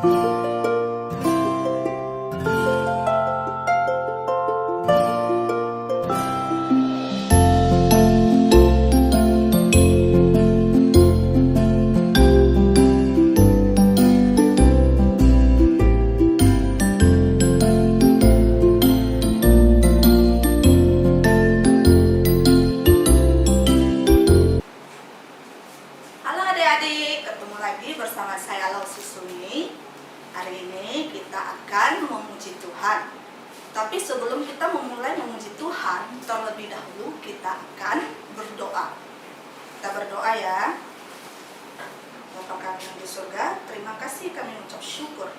Halo adik-adik, ketemu lagi bersama saya Lausi Suni. Hari ini kita akan memuji Tuhan. Tapi sebelum kita memulai memuji Tuhan, terlebih dahulu kita akan berdoa. Kita berdoa ya. Bapa kami yang di surga, terima kasih kami mengucap syukur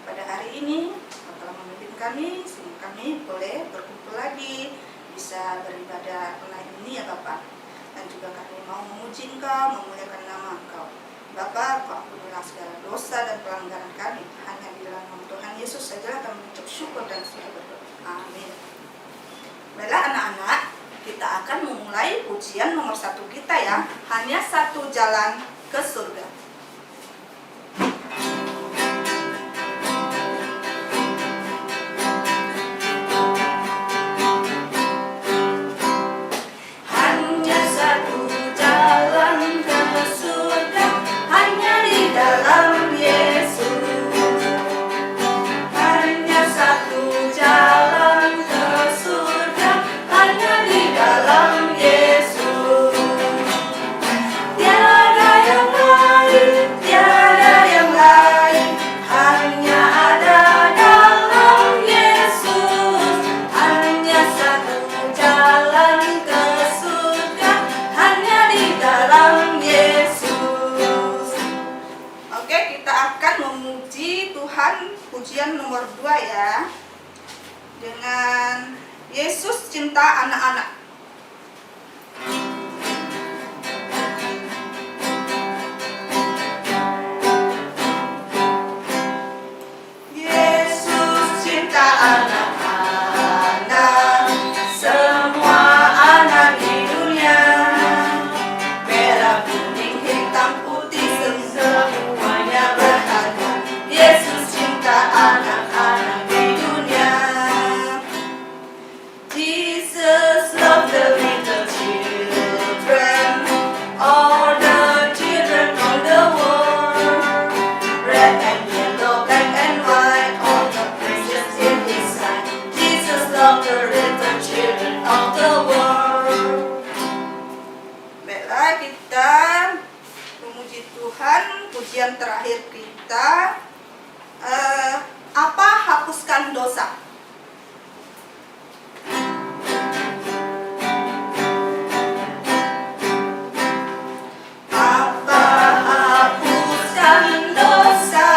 pada hari ini Kau telah memimpin kami sehingga kami boleh berkumpul lagi, bisa beribadah online ini ya Bapak. Dan juga kami mau memuji Engkau, memuliakan nama Engkau. Bapa, Kau ampunilah segala dosa dan pelanggaran kami. Hanya di dalam nama Tuhan Yesus sajalah kami mengucap syukur dan sudah berdoa. Amin. Baiklah anak-anak, kita akan memulai ujian nomor 1 kita ya. Hanya satu jalan ke surga. Hanya satu jalan ke surga, hanya di dalam Yesus. Hanya satu jalan ke surga, hanya di dalam Yesus. Tiada yang lain, tiada yang lain, hanya ada dalam Yesus. Hanya satu jalan ke surga, hanya di dalam Yesus. Oke, kita akan memuji Tuhan, pujian nomor 2 ya. Dengan Yesus cinta anak-anak. Yesus cinta anak-anak, semua anak di dunia. Merah, kuning, hitam, putih, semuanya berharga. Yesus cinta anak-anak di dunia. Jesus loved the little children, all the children of the world. Red and yellow, black and white, all the precious in His sight. Jesus loved the little children of the world. Baiklah, kita memuji Tuhan. Pujian terakhir kita, apa hapuskan dosa? Apa hapuskan dosa?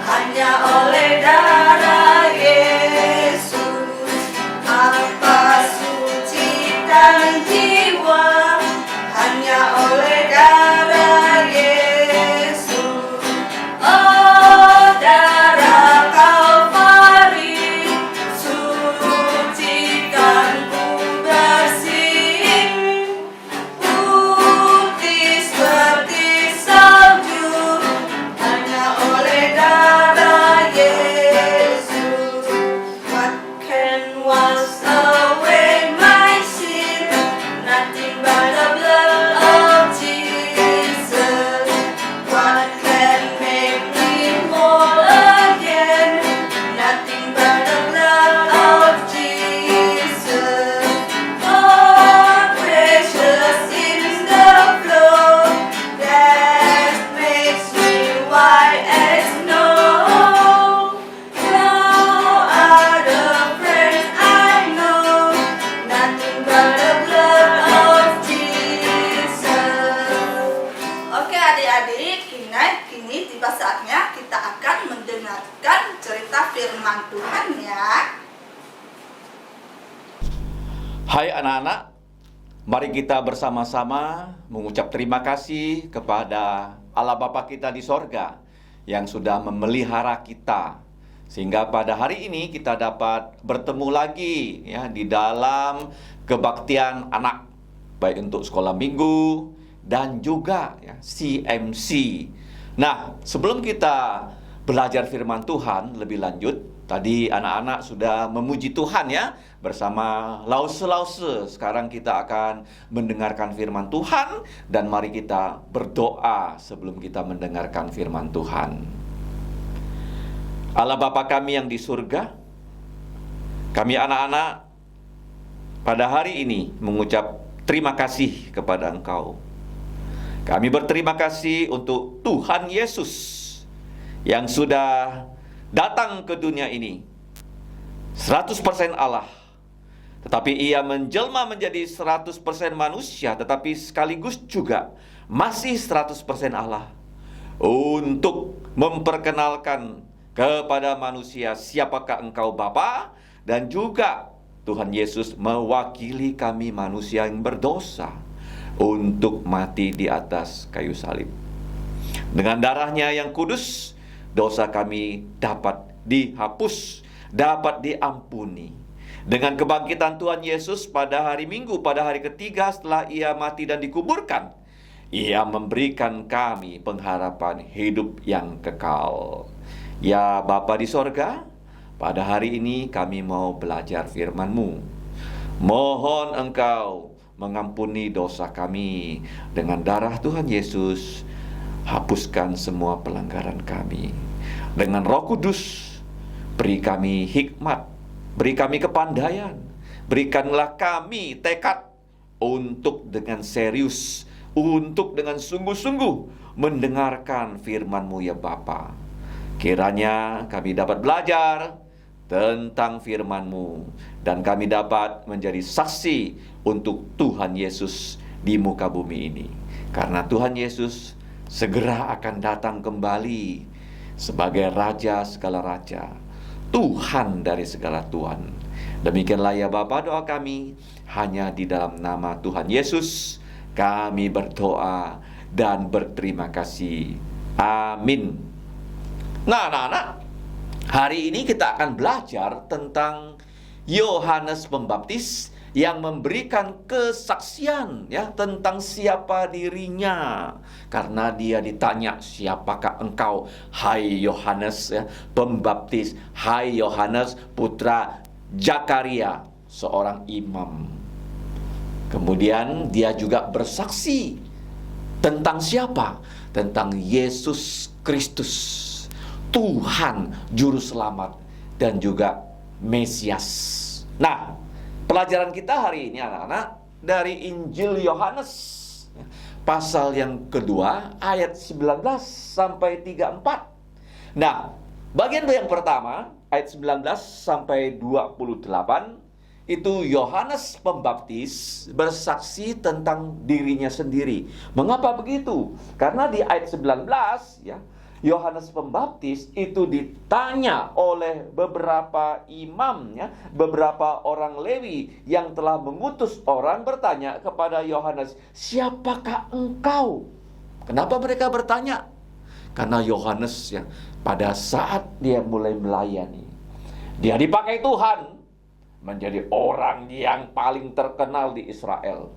Hanya oleh darah Yesus. Apa sucikan jiwa? Hanya oleh darah Yesus. Oh, darah Kalvari, sucikanku bersih, putih seperti salju, hanya oleh darah Yesus. What can wash away my sin? Nothing but the blood of Jesus. What can make me whole again? Nothing but the blood of Jesus. Oh, precious is the flow that makes me white as snow. No other friend I know, nothing but the blood of Jesus. Oke adik-adik, kini tiba saatnya kita akan mendengarkan cerita firman Tuhan ya. Hai anak-anak, mari kita bersama-sama mengucap terima kasih kepada Allah Bapa kita di sorga yang sudah memelihara kita. Sehingga pada hari ini kita dapat bertemu lagi ya di dalam kebaktian anak. Baik untuk sekolah minggu dan juga ya, CMC. Nah, sebelum kita belajar firman Tuhan lebih lanjut. Tadi anak-anak sudah memuji Tuhan ya bersama lause-lause. Sekarang kita akan mendengarkan firman Tuhan, dan mari kita berdoa sebelum kita mendengarkan firman Tuhan. Allah Bapa kami yang di surga, kami anak-anak pada hari ini mengucap terima kasih kepada Engkau. Kami berterima kasih untuk Tuhan Yesus yang sudah datang ke dunia ini 100% Allah, tetapi Ia menjelma menjadi 100% manusia, tetapi sekaligus juga masih 100% Allah, untuk memperkenalkan kepada manusia siapakah Engkau Bapa, dan juga Tuhan Yesus mewakili kami manusia yang berdosa untuk mati di atas kayu salib. Dengan darahnya yang kudus, dosa kami dapat dihapus, dapat diampuni. Dengan kebangkitan Tuhan Yesus pada hari Minggu, pada hari ketiga setelah Ia mati dan dikuburkan, Ia memberikan kami pengharapan hidup yang kekal. Ya Bapa di sorga, pada hari ini kami mau belajar firman-Mu. Mohon Engkau mengampuni dosa kami. Dengan darah Tuhan Yesus, hapuskan semua pelanggaran kami. Dengan Roh Kudus, beri kami hikmat, beri kami kepandaian, berikanlah kami tekad untuk dengan serius, untuk dengan sungguh-sungguh mendengarkan firman-Mu ya Bapa. Kiranya kami dapat belajar tentang firman-Mu, dan kami dapat menjadi saksi untuk Tuhan Yesus di muka bumi ini. Karena Tuhan Yesus segera akan datang kembali sebagai Raja segala Raja, Tuhan dari segala Tuhan. Demikianlah ya Bapa doa kami, hanya di dalam nama Tuhan Yesus kami berdoa dan berterima kasih. Amin. Nah anak-anak, hari ini kita akan belajar tentang Yohanes Pembaptis yang memberikan kesaksian ya tentang siapa dirinya, karena dia ditanya, siapakah engkau hai Yohanes ya, Pembaptis, hai Yohanes putra Zakaria, seorang imam. Kemudian dia juga bersaksi tentang siapa? Tentang Yesus Kristus, Tuhan Juru Selamat dan juga Mesias. Nah, pelajaran kita hari ini anak-anak dari Injil Yohanes pasal yang kedua ayat 19 sampai 34. Nah, bagian yang pertama ayat 19 sampai 28 itu Yohanes Pembaptis bersaksi tentang dirinya sendiri. Mengapa begitu? Karena di ayat 19 ya, Yohanes Pembaptis itu ditanya oleh beberapa imam ya, beberapa orang Lewi yang telah mengutus orang bertanya kepada Yohanes, "Siapakah engkau?" Kenapa mereka bertanya? Karena Yohanes ya, pada saat dia mulai melayani, dia dipakai Tuhan menjadi orang yang paling terkenal di Israel.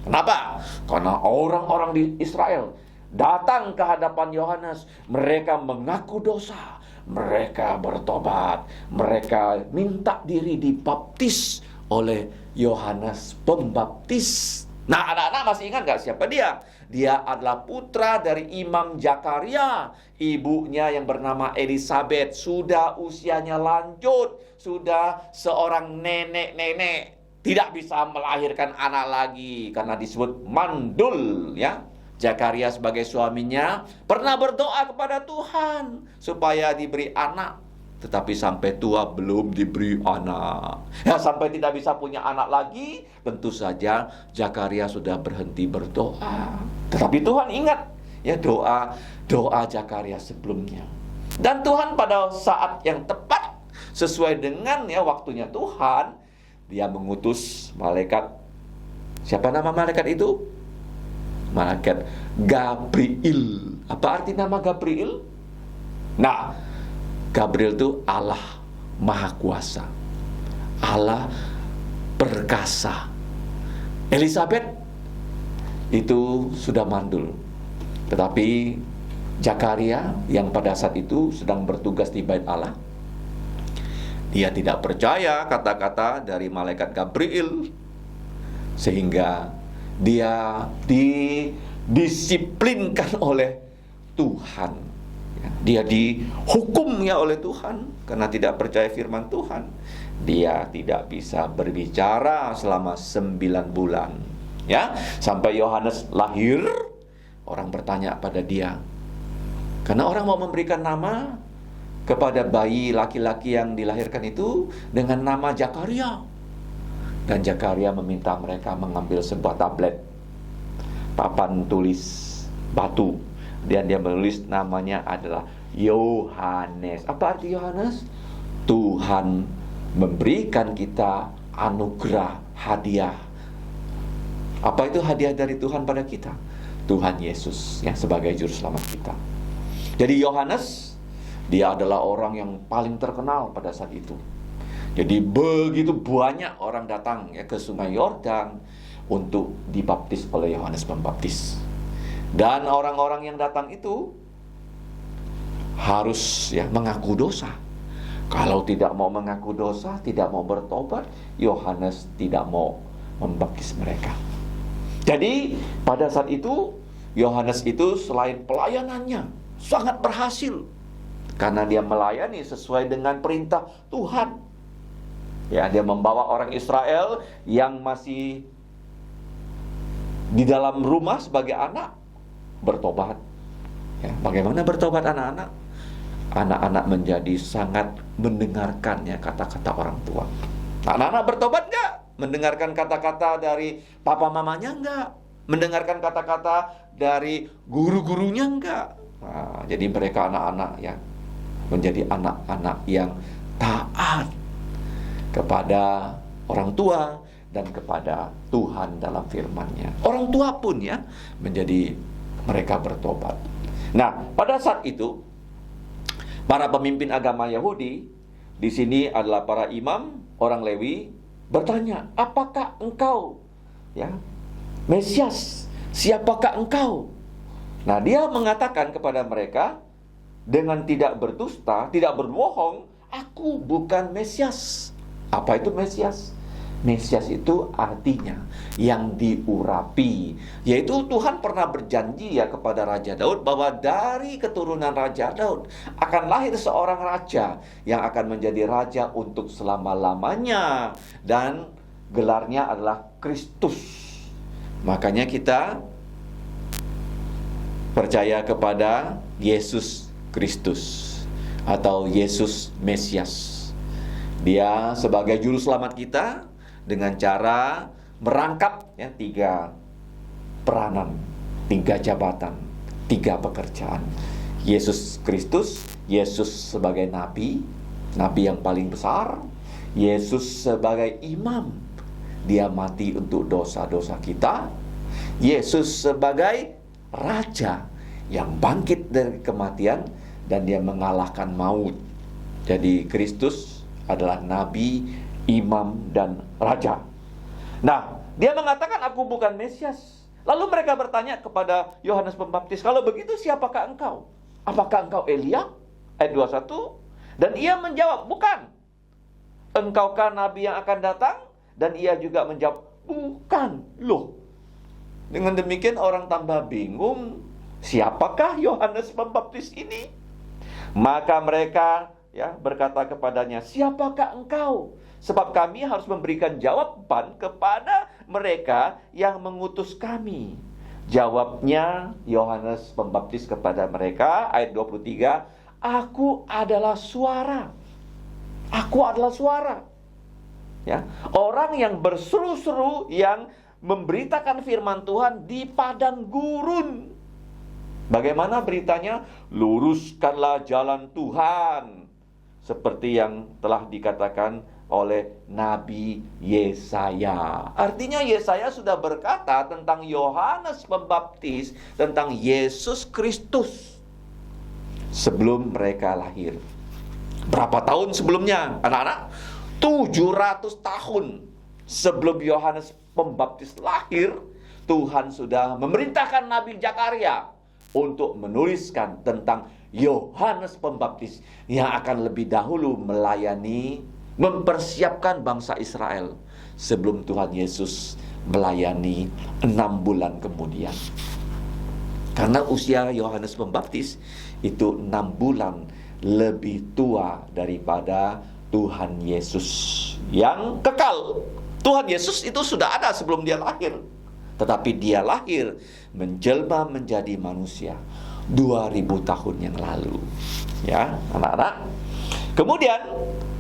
Kenapa? Karena orang-orang di Israel datang ke hadapan Yohanes, mereka mengaku dosa, mereka bertobat, mereka minta diri dibaptis oleh Yohanes Pembaptis. Nah, anak-anak masih ingat gak siapa dia? Dia adalah putra dari Imam Zakaria. Ibunya yang bernama Elisabeth sudah usianya lanjut, sudah seorang nenek-nenek, tidak bisa melahirkan anak lagi karena disebut mandul ya. Zakaria sebagai suaminya pernah berdoa kepada Tuhan supaya diberi anak, tetapi sampai tua belum diberi anak. Ya, sampai tidak bisa punya anak lagi, tentu saja Zakaria sudah berhenti berdoa. Tetapi Tuhan ingat ya doa Zakaria sebelumnya. Dan Tuhan pada saat yang tepat sesuai dengan ya waktunya Tuhan, dia mengutus malaikat. Siapa nama malaikat itu? Malaikat Gabriel. Apa arti nama Gabriel? Nah, Gabriel itu Allah Maha Kuasa, Allah perkasa. Elisabeth itu sudah mandul, tetapi Zakaria yang pada saat itu sedang bertugas di Bait Allah. Dia tidak percaya kata-kata dari malaikat Gabriel, sehingga dia didisiplinkan oleh Tuhan. Dia dihukumnya oleh Tuhan karena tidak percaya firman Tuhan. Dia tidak bisa berbicara selama 9 bulan. Ya, sampai Yohanes lahir, orang bertanya pada dia. Karena orang mau memberikan nama kepada bayi laki-laki yang dilahirkan itu dengan nama Zakaria. Dan Zakaria meminta mereka mengambil sebuah tablet, papan tulis batu, dan dia menulis namanya adalah Yohanes. Apa arti Yohanes? Tuhan memberikan kita anugerah, hadiah. Apa itu hadiah dari Tuhan pada kita? Tuhan Yesus yang sebagai juru selamat kita. Jadi Yohanes, dia adalah orang yang paling terkenal pada saat itu. Jadi begitu banyak orang datang ya ke Sungai Yordan untuk dibaptis oleh Yohanes Pembaptis. Dan orang-orang yang datang itu harus ya mengaku dosa. Kalau tidak mau mengaku dosa, tidak mau bertobat, Yohanes tidak mau membaptis mereka. Jadi pada saat itu Yohanes itu selain pelayanannya sangat berhasil karena dia melayani sesuai dengan perintah Tuhan. Ya, dia membawa orang Israel yang masih di dalam rumah sebagai anak bertobat. Ya, bagaimana bertobat anak-anak? Anak-anak menjadi sangat mendengarkannya kata-kata orang tua. Anak-anak bertobat enggak? Mendengarkan kata-kata dari papa mamanya enggak? Mendengarkan kata-kata dari guru-gurunya enggak? Nah, jadi mereka anak-anak yang menjadi anak-anak yang taat kepada orang tua dan kepada Tuhan dalam firman-Nya. Orang tua pun ya menjadi mereka bertobat. Nah, pada saat itu para pemimpin agama Yahudi di sini adalah para imam, orang Lewi bertanya, "Apakah engkau ya Mesias? Siapakah engkau?" Nah, dia mengatakan kepada mereka dengan tidak berdusta, tidak berbohong, "Aku bukan Mesias." Apa itu Mesias? Mesias itu artinya yang diurapi, yaitu Tuhan pernah berjanji ya kepada Raja Daud bahwa dari keturunan Raja Daud akan lahir seorang raja yang akan menjadi raja untuk selama-lamanya, dan gelarnya adalah Kristus. Makanya kita percaya kepada Yesus Kristus atau Yesus Mesias. Dia sebagai juru selamat kita dengan cara merangkap ya 3 peranan, 3 jabatan, 3 pekerjaan. Yesus Kristus, Yesus sebagai nabi, nabi yang paling besar. Yesus sebagai imam, dia mati untuk dosa-dosa kita. Yesus sebagai raja yang bangkit dari kematian dan dia mengalahkan maut. Jadi Kristus adalah nabi, imam, dan raja. Nah, dia mengatakan aku bukan Mesias. Lalu mereka bertanya kepada Yohanes Pembaptis, "Kalau begitu siapakah engkau? Apakah engkau Elia?" Ayat 21. Dan ia menjawab, "Bukan." "Engkaukah nabi yang akan datang?" Dan ia juga menjawab, "Bukan." Loh, dengan demikian orang tambah bingung, siapakah Yohanes Pembaptis ini? Maka mereka ya berkata kepadanya, "Siapakah engkau? Sebab kami harus memberikan jawaban kepada mereka yang mengutus kami." Jawabnya Yohanes Pembaptis kepada mereka, ayat 23, "Aku adalah suara." Aku adalah suara. Ya, orang yang berseru-seru yang memberitakan firman Tuhan di padang gurun. Bagaimana beritanya? "Luruskanlah jalan Tuhan." Seperti yang telah dikatakan oleh Nabi Yesaya. Artinya Yesaya sudah berkata tentang Yohanes Pembaptis, tentang Yesus Kristus sebelum mereka lahir. Berapa tahun sebelumnya, anak-anak? 700 tahun sebelum Yohanes Pembaptis lahir, Tuhan sudah memerintahkan Nabi Zakaria untuk menuliskan tentang Yohanes Pembaptis yang akan lebih dahulu melayani, mempersiapkan bangsa Israel sebelum Tuhan Yesus melayani 6 bulan kemudian. Karena usia Yohanes Pembaptis itu 6 bulan lebih tua daripada Tuhan Yesus yang kekal. Tuhan Yesus itu sudah ada sebelum dia lahir, tetapi dia lahir menjelma menjadi manusia 2000 tahun yang lalu. Ya, anak-anak. Kemudian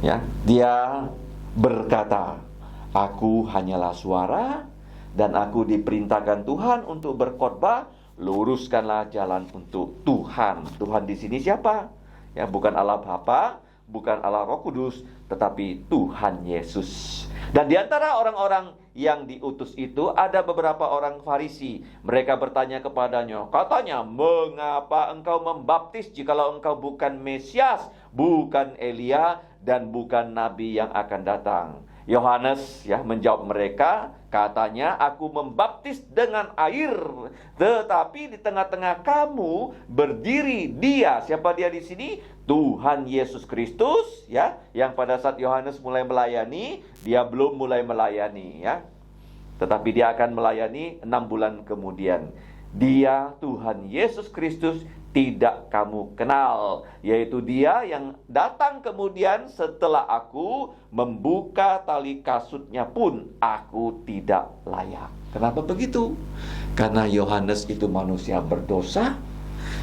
ya, dia berkata, "Aku hanyalah suara dan aku diperintahkan Tuhan untuk berkhotbah, luruskanlah jalan untuk Tuhan." Tuhan di sini siapa? Ya, bukan Allah Bapa, bukan Allah Roh Kudus, tetapi Tuhan Yesus. Dan di antara orang-orang yang diutus itu ada beberapa orang Farisi. Mereka bertanya kepadanya, katanya, "Mengapa engkau membaptis jikalau engkau bukan Mesias, bukan Elia, dan bukan Nabi yang akan datang?" Yohanes ya menjawab mereka, katanya, "Aku membaptis dengan air, tetapi di tengah-tengah kamu berdiri dia." Siapa dia di sini? Tuhan Yesus Kristus ya, yang pada saat Yohanes mulai melayani, dia belum mulai melayani ya. Tetapi dia akan melayani 6 bulan kemudian. Dia Tuhan Yesus Kristus tidak kamu kenal, yaitu dia yang datang kemudian setelah aku membuka tali kasutnya pun aku tidak layak. Kenapa begitu? Karena Yohanes itu manusia berdosa,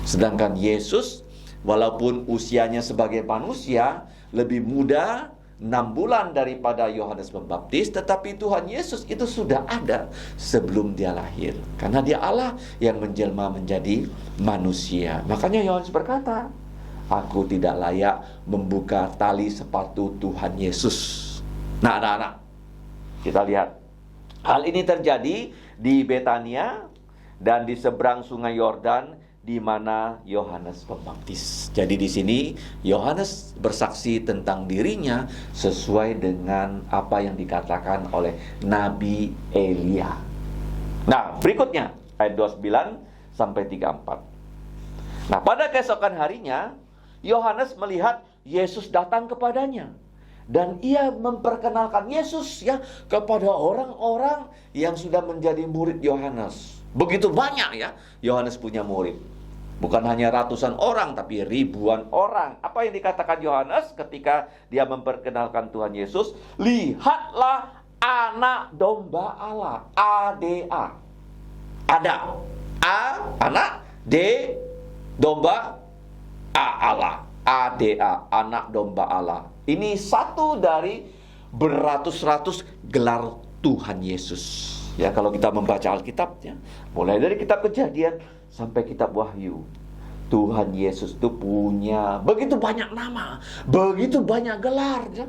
sedangkan Yesus walaupun usianya sebagai manusia lebih muda 6 bulan daripada Yohanes Pembaptis, tetapi Tuhan Yesus itu sudah ada sebelum dia lahir. Karena dia Allah yang menjelma menjadi manusia. Makanya Yohanes berkata, "Aku tidak layak membuka tali sepatu Tuhan Yesus." Nah, anak-anak, kita lihat. Hal ini terjadi di Betania dan di seberang sungai Yordan, di mana Yohanes Pembaptis. Jadi di sini Yohanes bersaksi tentang dirinya sesuai dengan apa yang dikatakan oleh Nabi Elia. Nah, berikutnya ayat 29 sampai 34. Nah, pada keesokan harinya Yohanes melihat Yesus datang kepadanya, dan ia memperkenalkan Yesus ya kepada orang-orang yang sudah menjadi murid Yohanes. Begitu banyak ya Yohanes punya murid. Bukan hanya ratusan orang, tapi ribuan orang. Apa yang dikatakan Yohanes ketika dia memperkenalkan Tuhan Yesus? "Lihatlah anak domba Allah." A-D-A. Ada A, anak, D, domba, A, Allah. A-D-A, anak domba Allah. Ini satu dari beratus-ratus gelar Tuhan Yesus. Ya, kalau kita membaca Alkitabnya, mulai dari kitab Kejadian sampai kitab Wahyu, Tuhan Yesus itu punya begitu banyak nama, begitu banyak gelar ya.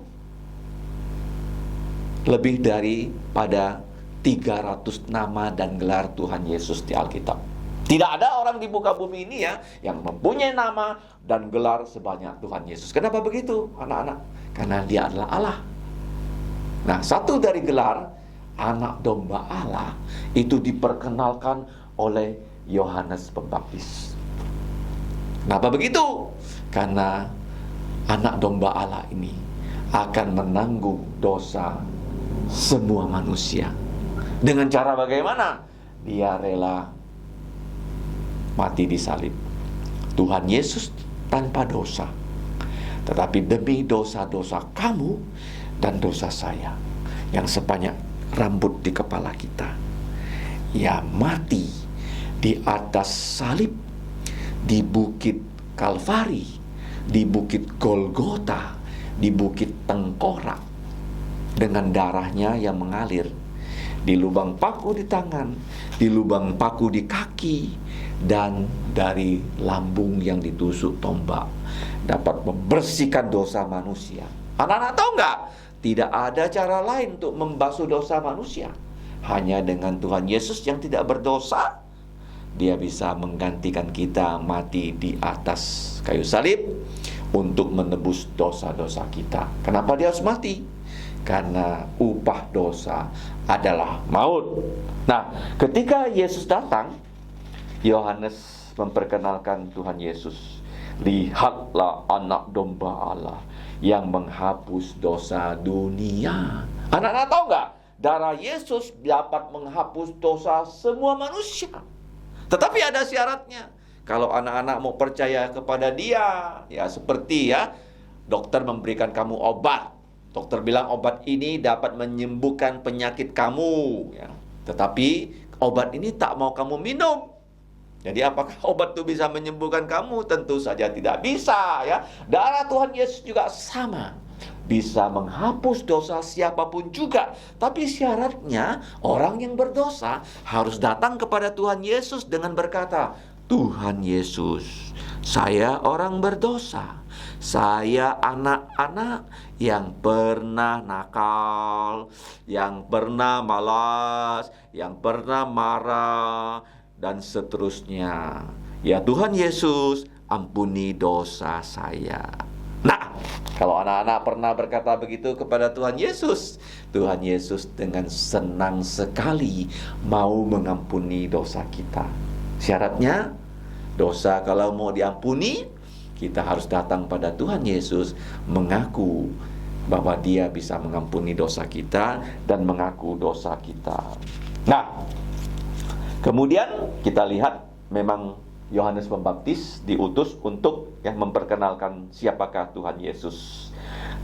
Lebih daripada 300 nama dan gelar Tuhan Yesus di Alkitab. Tidak ada orang di muka bumi ini ya yang mempunyai nama dan gelar sebanyak Tuhan Yesus. Kenapa begitu, anak-anak? Karena dia adalah Allah. Nah, satu dari gelar anak domba Allah itu diperkenalkan oleh Yohanes Pembaptis. Kenapa begitu? Karena anak domba Allah ini akan menanggung dosa semua manusia. Dengan cara bagaimana? Dia rela mati di salib. Tuhan Yesus tanpa dosa, tetapi demi dosa-dosa kamu dan dosa saya yang sebanyak rambut di kepala kita, ia mati di atas salib, di bukit Kalvari, di bukit Golgota, di bukit Tengkorak, dengan darahnya yang mengalir di lubang paku di tangan, di lubang paku di kaki, dan dari lambung yang ditusuk tombak, dapat membersihkan dosa manusia. Anak-anak tahu nggak? Tidak ada cara lain untuk membasuh dosa manusia. Hanya dengan Tuhan Yesus yang tidak berdosa, dia bisa menggantikan kita mati di atas kayu salib untuk menebus dosa-dosa kita. Kenapa dia harus mati? Karena upah dosa adalah maut. Nah, ketika Yesus datang, Yohanes memperkenalkan Tuhan Yesus. Lihatlah anak domba Allah yang menghapus dosa dunia. Anak-anak tahu nggak? Darah Yesus dapat menghapus dosa semua manusia. Tetapi ada syaratnya. Kalau anak-anak mau percaya kepada Dia, ya seperti dokter memberikan kamu obat. Dokter bilang obat ini dapat menyembuhkan penyakit kamu, ya. Tetapi obat ini tak mau kamu minum. Jadi apakah obat itu bisa menyembuhkan kamu? Tentu saja tidak bisa, ya. Darah Tuhan Yesus juga sama. Bisa menghapus dosa siapapun juga. Tapi syaratnya orang yang berdosa harus datang kepada Tuhan Yesus dengan berkata, Tuhan Yesus, saya orang berdosa. Saya anak-anak yang pernah nakal, yang pernah malas, yang pernah marah, dan seterusnya. Ya Tuhan Yesus, ampuni dosa saya. Nah, kalau anak-anak pernah berkata begitu kepada Tuhan Yesus dengan senang sekali mau mengampuni dosa kita. Syaratnya, dosa kalau mau diampuni, kita harus datang pada Tuhan Yesus, mengaku bahwa Dia bisa mengampuni dosa kita dan mengaku dosa kita. Nah, kemudian kita lihat memang Yohanes Pembaptis diutus untuk memperkenalkan siapakah Tuhan Yesus.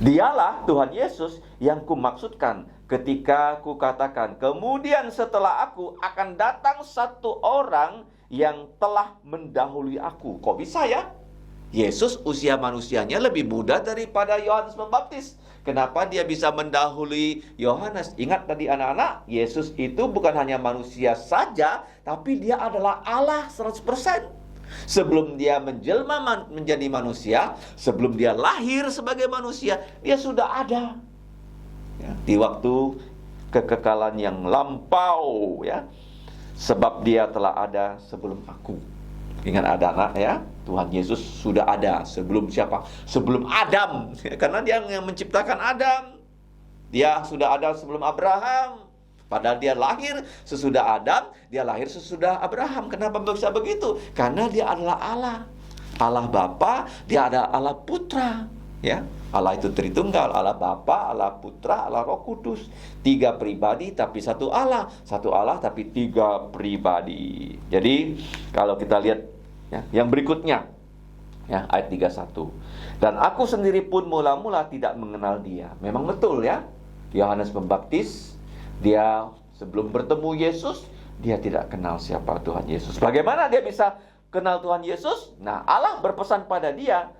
Dialah Tuhan Yesus yang kumaksudkan ketika kukatakan, kemudian setelah aku akan datang satu orang yang telah mendahului aku. Kok bisa ya? Yesus usia manusianya lebih muda daripada Yohanes Pembaptis. Kenapa dia bisa mendahului Yohanes? Ingat tadi anak-anak, Yesus itu bukan hanya manusia saja, tapi dia adalah Allah 100%. Sebelum dia menjelma menjadi manusia, sebelum dia lahir sebagai manusia, dia sudah ada. Ya, di waktu kekekalan yang lampau, ya. Sebab dia telah ada sebelum aku. Ingat ada anak ya, Tuhan Yesus sudah ada sebelum siapa? Sebelum Adam. Karena dia yang menciptakan Adam. Dia sudah ada sebelum Abraham. Padahal dia lahir sesudah Adam, dia lahir sesudah Abraham. Kenapa bisa begitu? Karena dia adalah Allah. Allah Bapa, dia ada Allah Putra, ya. Allah itu Tritunggal, Allah Bapa, Allah Putra, Allah Roh Kudus. 3 pribadi tapi satu Allah tapi 3 pribadi. Jadi kalau kita lihat ya, yang berikutnya ya, ayat 31. Dan aku sendiri pun mula-mula tidak mengenal dia. Memang betul ya, Yohanes Pembaptis, dia sebelum bertemu Yesus, dia tidak kenal siapa Tuhan Yesus. Bagaimana dia bisa kenal Tuhan Yesus? Nah, Allah berpesan pada dia.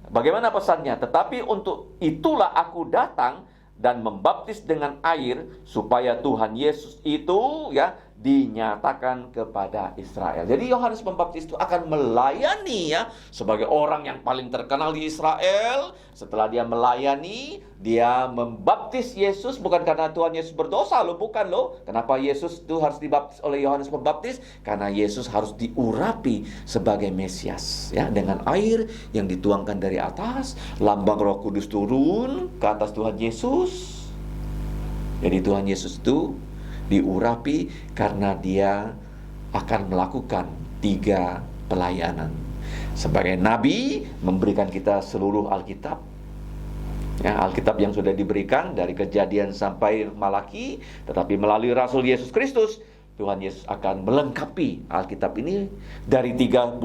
Bagaimana pesannya? Tetapi untuk itulah aku datang dan membaptis dengan air supaya Tuhan Yesus itu ya dinyatakan kepada Israel. Jadi Yohanes Pembaptis itu akan melayani ya sebagai orang yang paling terkenal di Israel. Setelah dia melayani, dia membaptis Yesus bukan karena Tuhan Yesus berdosa loh, bukan loh. Kenapa Yesus itu harus dibaptis oleh Yohanes Pembaptis? Karena Yesus harus diurapi sebagai Mesias ya, dengan air yang dituangkan dari atas, lambang Roh Kudus turun ke atas Tuhan Yesus. Jadi Tuhan Yesus itu diurapi karena dia akan melakukan 3 pelayanan. Sebagai nabi, memberikan kita seluruh Alkitab ya, Alkitab yang sudah diberikan dari Kejadian sampai Malaki. Tetapi melalui Rasul Yesus Kristus, Tuhan Yesus akan melengkapi Alkitab ini dari 39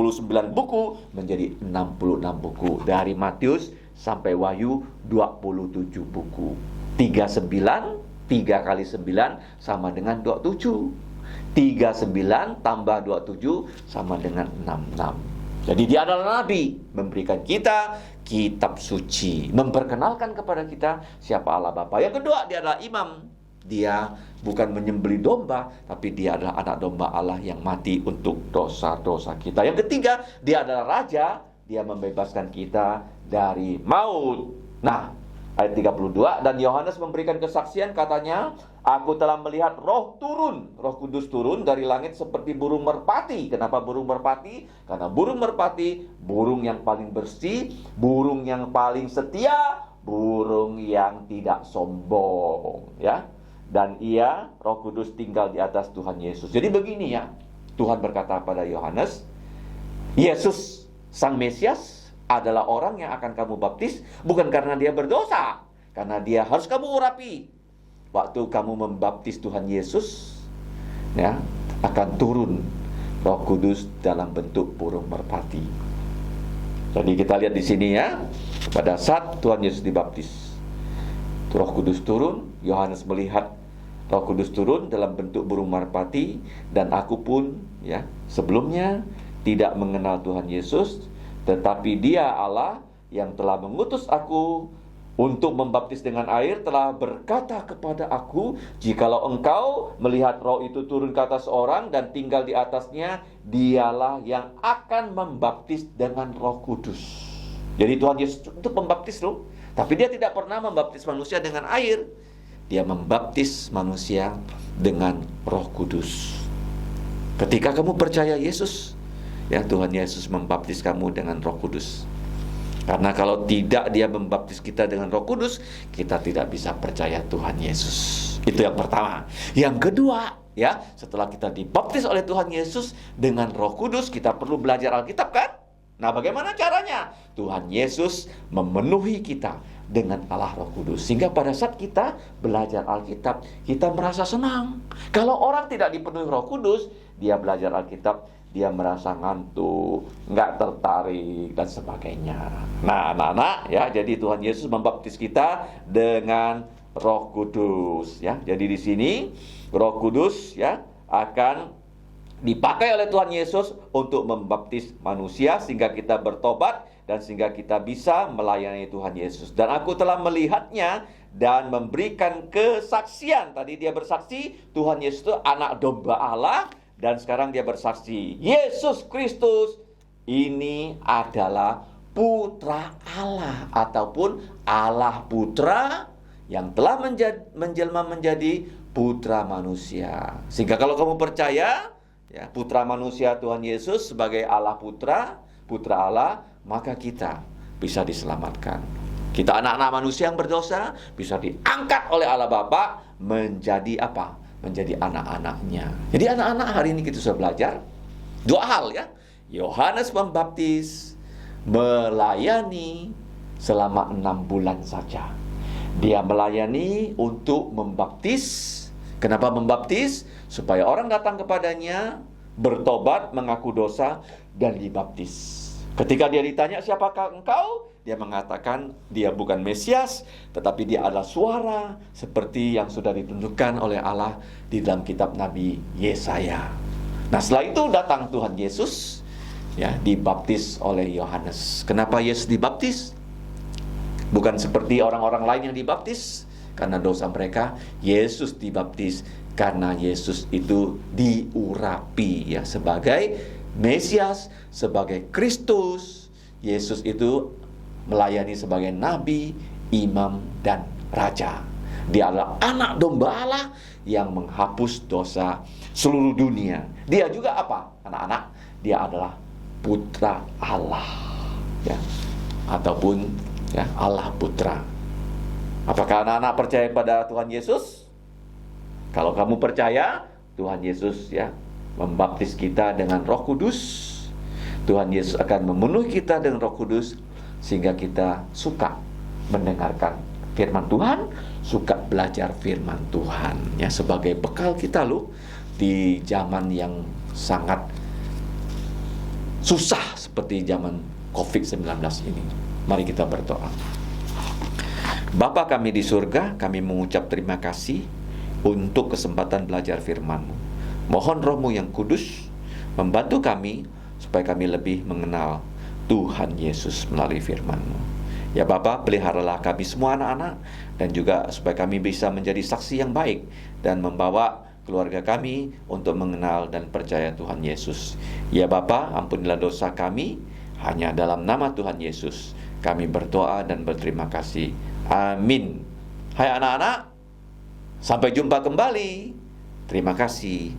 buku menjadi 66 buku. Dari Matius sampai Wahyu 27 buku. 39 3 kali 9 sama dengan 27. 39 tambah 27 sama dengan 66. Jadi dia adalah nabi, memberikan kita kitab suci, memperkenalkan kepada kita siapa Allah Bapa. Yang kedua, dia adalah imam. Dia bukan menyembelih domba, tapi dia adalah anak domba Allah yang mati untuk dosa-dosa kita. Yang ketiga, dia adalah raja. Dia membebaskan kita dari maut. Nah, ayat 32, dan Yohanes memberikan kesaksian, katanya, aku telah melihat Roh Kudus turun dari langit seperti burung merpati. Kenapa burung merpati? Karena burung merpati, burung yang paling bersih, burung yang paling setia, burung yang tidak sombong, ya. Dan Roh Kudus tinggal di atas Tuhan Yesus. Jadi begini ya, Tuhan berkata pada Yohanes, Yesus Sang Mesias adalah orang yang akan kamu baptis bukan karena dia berdosa, karena dia harus kamu urapi. Waktu kamu membaptis Tuhan Yesus, ya, akan turun Roh Kudus dalam bentuk burung merpati. Jadi kita lihat di sini ya, pada saat Tuhan Yesus dibaptis, Roh Kudus turun. Yohanes melihat Roh Kudus turun dalam bentuk burung merpati, dan aku pun ya sebelumnya tidak mengenal Tuhan Yesus, tetapi Dia Allah yang telah mengutus aku untuk membaptis dengan air telah berkata kepada aku, jikalau engkau melihat roh itu turun ke atas orang dan tinggal di atasnya, dialah yang akan membaptis dengan Roh Kudus. Jadi Tuhan Yesus untuk membaptis loh, tapi Dia tidak pernah membaptis manusia dengan air. Dia membaptis manusia dengan Roh Kudus. Ketika kamu percaya Yesus, ya, Tuhan Yesus membaptis kamu dengan Roh Kudus. Karena kalau tidak Dia membaptis kita dengan Roh Kudus, kita tidak bisa percaya Tuhan Yesus. Itu yang pertama. Yang kedua, ya, setelah kita dibaptis oleh Tuhan Yesus dengan Roh Kudus, kita perlu belajar Alkitab, kan? Nah, bagaimana caranya? Tuhan Yesus memenuhi kita dengan Allah Roh Kudus, sehingga pada saat kita belajar Alkitab, kita merasa senang. Kalau orang tidak dipenuhi Roh Kudus, dia belajar Alkitab, dia merasa ngantuk, nggak tertarik, dan sebagainya. Nah, anak-anak, ya, jadi Tuhan Yesus membaptis kita dengan Roh Kudus, ya. Jadi di sini Roh Kudus, ya, akan dipakai oleh Tuhan Yesus untuk membaptis manusia sehingga kita bertobat dan sehingga kita bisa melayani Tuhan Yesus. Dan aku telah melihatnya dan memberikan kesaksian. Tadi dia bersaksi Tuhan Yesus itu anak domba Allah, dan sekarang dia bersaksi Yesus Kristus ini adalah putra Allah, ataupun Allah putra yang telah menjelma menjadi putra manusia. Sehingga kalau kamu percaya, ya, putra manusia Tuhan Yesus sebagai Allah putra Allah, maka kita bisa diselamatkan. Kita anak-anak manusia yang berdosa bisa diangkat oleh Allah Bapa menjadi apa? Menjadi anak-anaknya. Jadi anak-anak, hari ini kita sudah belajar dua hal, ya. Yohanes Pembaptis melayani selama 6 bulan saja. Dia melayani untuk membaptis. Kenapa membaptis? Supaya orang datang kepadanya, bertobat, mengaku dosa, dan dibaptis. Ketika dia ditanya, siapakah engkau? Dia mengatakan dia bukan Mesias, tetapi dia adalah suara seperti yang sudah ditunjukkan oleh Allah di dalam kitab Nabi Yesaya. Nah, setelah itu datang Tuhan Yesus, ya, dibaptis oleh Yohanes. Kenapa Yesus dibaptis? Bukan seperti orang-orang lain yang dibaptis karena dosa mereka. Yesus dibaptis karena Yesus itu diurapi, ya, sebagai Mesias, sebagai Kristus. Yesus itu melayani sebagai nabi, imam, dan raja. Dia adalah anak domba Allah yang menghapus dosa seluruh dunia. Dia juga apa, anak-anak? Dia adalah putra Allah, ya, ataupun, ya, Allah putra. Apakah anak-anak percaya pada Tuhan Yesus? Kalau kamu percaya, Tuhan Yesus, ya, membaptis kita dengan Roh Kudus. Tuhan Yesus akan memenuhi kita dengan Roh Kudus sehingga kita suka mendengarkan firman Tuhan, suka belajar firman Tuhan, ya, sebagai bekal kita loh di zaman yang sangat susah seperti zaman COVID-19 ini. Mari kita berdoa. Bapa kami di surga, kami mengucap terima kasih untuk kesempatan belajar firman-Mu. Mohon Roh-Mu yang kudus membantu kami supaya kami lebih mengenal Tuhan Yesus melalui firman-Mu. Ya Bapa, peliharalah kami semua anak-anak, dan juga supaya kami bisa menjadi saksi yang baik dan membawa keluarga kami untuk mengenal dan percaya Tuhan Yesus. Ya Bapa, ampunilah dosa kami, hanya dalam nama Tuhan Yesus kami berdoa dan berterima kasih. Amin. Hai anak-anak, sampai jumpa kembali. Terima kasih.